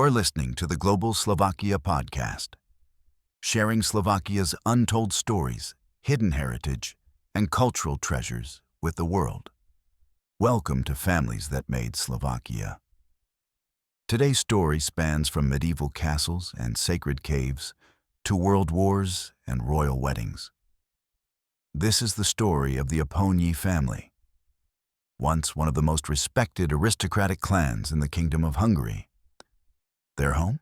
are listening to the Global Slovakia podcast, sharing Slovakia's untold stories, hidden heritage, and cultural treasures with the world. Welcome to Families That Made Slovakia. Today's story spans from medieval castles and sacred caves to world wars and royal weddings. This is the story of the Apponyi family, once one of the most respected aristocratic clans in the Kingdom of Hungary. Their home?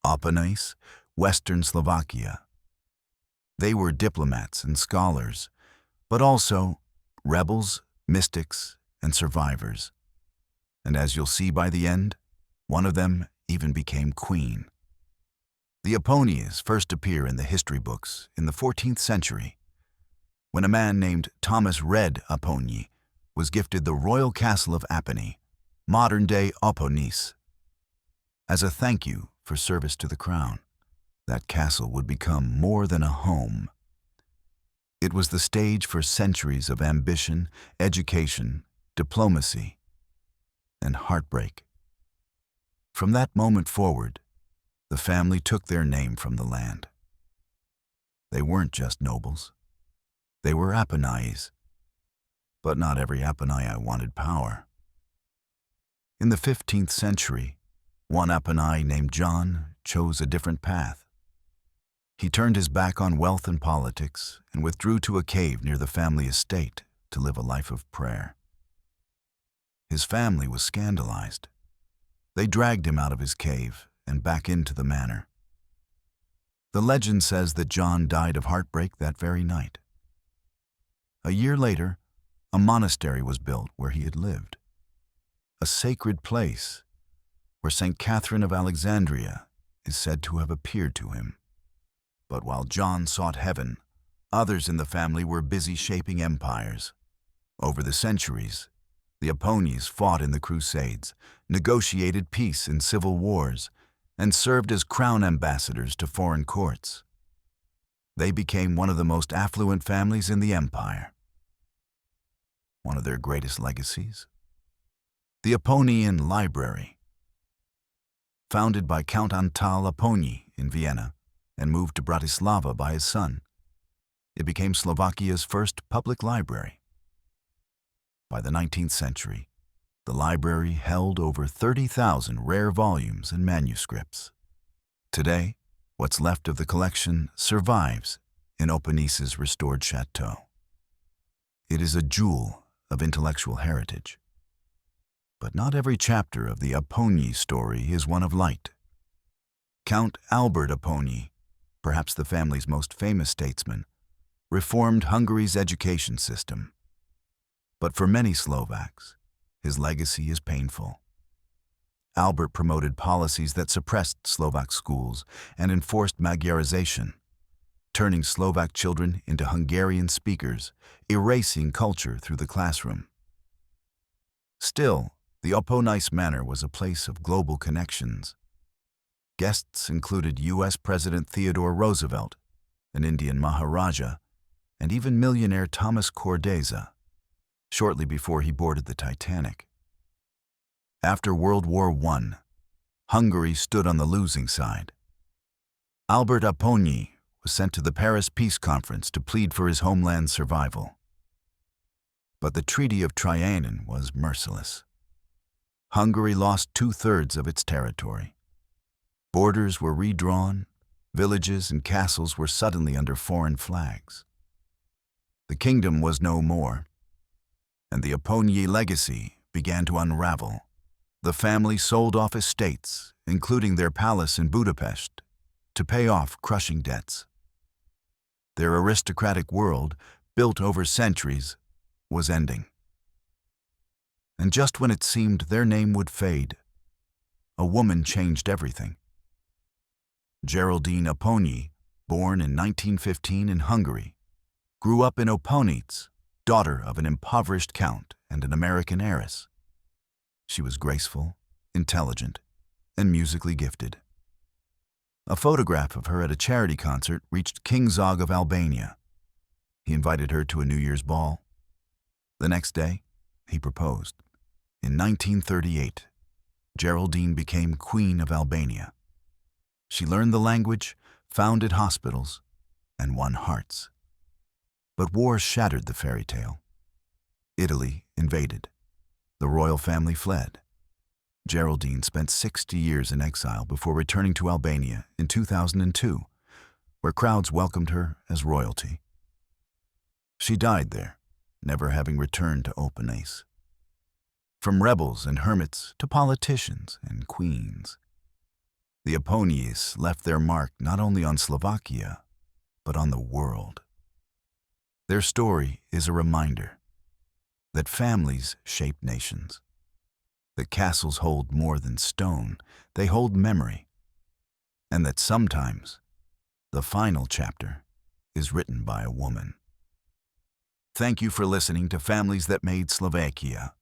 Apponyi, Western Slovakia. They were diplomats and scholars, but also rebels, mystics, and survivors. And as you'll see by the end, one of them even became queen. The Apponyis first appear in the history books in the 14th century, when a man named Thomas Red Apponyi was gifted the royal castle of Apponyi, modern-day Apponyi. As a thank you for service to the crown, that castle would become more than a home. It was the stage for centuries of ambition, education, diplomacy, and heartbreak. From that moment forward, the family took their name from the land. They weren't just nobles. They were Apponyis. But not every Apponyi wanted power. In the 15th century, one Apponyi named John chose a different path. He turned his back on wealth and politics and withdrew to a cave near the family estate to live a life of prayer. His family was scandalized. They dragged him out of his cave and back into the manor. The legend says that John died of heartbreak that very night. A year later, a monastery was built where he had lived, a sacred place where St. Catherine of Alexandria is said to have appeared to him. But while John sought heaven, others in the family were busy shaping empires. Over the centuries, the Apponyis fought in the Crusades, negotiated peace in civil wars, and served as crown ambassadors to foreign courts. They became one of the most affluent families in the empire. One of their greatest legacies? The Apponian Library. Founded by Count Antal Apponyi in Vienna and moved to Bratislava by his son, it became Slovakia's first public library. By the 19th century, the library held over 30,000 rare volumes and manuscripts. Today, what's left of the collection survives in Appony's restored chateau. It is a jewel of intellectual heritage. But not every chapter of the Apponyi story is one of light. Count Albert Apponyi, perhaps the family's most famous statesman, reformed Hungary's education system. But for many Slovaks, his legacy is painful. Albert promoted policies that suppressed Slovak schools and enforced Magyarization, turning Slovak children into Hungarian speakers, erasing culture through the classroom. Still, the Apponyi manor was a place of global connections. Guests included U.S. President Theodore Roosevelt, an Indian Maharaja, and even millionaire Thomas Cordeza, shortly before he boarded the Titanic. After World War I, Hungary stood on the losing side. Albert Apponyi was sent to the Paris Peace Conference to plead for his homeland's survival. But the Treaty of Trianon was merciless. Hungary lost 2/3 of its territory. Borders were redrawn, villages and castles were suddenly under foreign flags. The kingdom was no more, and the Apponyi legacy began to unravel. The family sold off estates, including their palace in Budapest, to pay off crushing debts. Their aristocratic world, built over centuries, was ending. And just when it seemed their name would fade, a woman changed everything. Geraldine Apponyi, born in 1915 in Hungary, grew up in Opponitz, daughter of an impoverished count and an American heiress. She was graceful, intelligent, and musically gifted. A photograph of her at a charity concert reached King Zog of Albania. He invited her to a New Year's ball. The next day, he proposed, in 1938, Geraldine became Queen of Albania. She learned the language, founded hospitals, and won hearts. But war shattered the fairy tale. Italy invaded. The royal family fled. Geraldine spent 60 years in exile before returning to Albania in 2002, where crowds welcomed her as royalty. She died there, never having returned to open ace. From rebels and hermits to politicians and queens, the Apponyis left their mark not only on Slovakia, but on the world. Their story is a reminder that families shape nations, that castles hold more than stone, they hold memory, and that sometimes the final chapter is written by a woman. Thank you for listening to Families That Made Slovakia.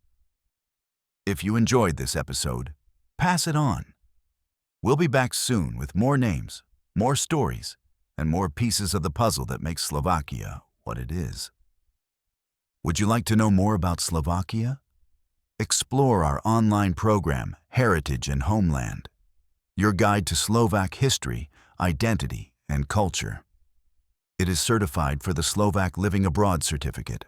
If you enjoyed this episode, pass it on. We'll be back soon with more names, more stories, and more pieces of the puzzle that makes Slovakia what it is. Would you like to know more about Slovakia? Explore our online program, Heritage and Homeland, your guide to Slovak history, identity, and culture. It is certified for the Slovak Living Abroad certificate,